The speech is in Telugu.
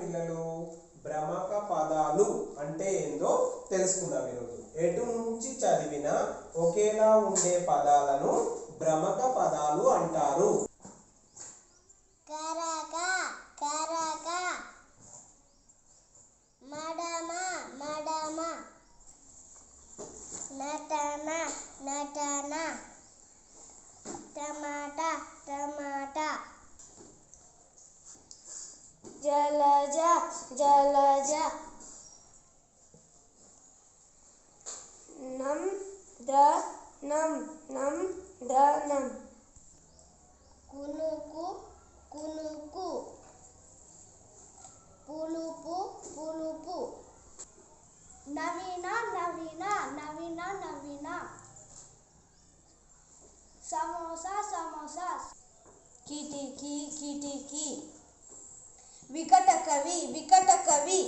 పిల్లలు? భ్రమక పదాలు అంటే ఏందో తెలుసుకుందాం ఈరోజు. ఎటు నుంచి చదివినా ఒకేలా ఉండే పదాలను భ్రమక పదాలు అంటారు. కరక కరక, మడమ మడమ, నటన నటన, టమాటా టమాటా, జలజ జలజ, నందనం నందనం, కునుకు కునుకు, పులుపు పులుపు, నవీన నవీన నవీన నవీన, సమోసా సమోసా, కిటికీ కిటికీ, వికట కవి వికట కవి.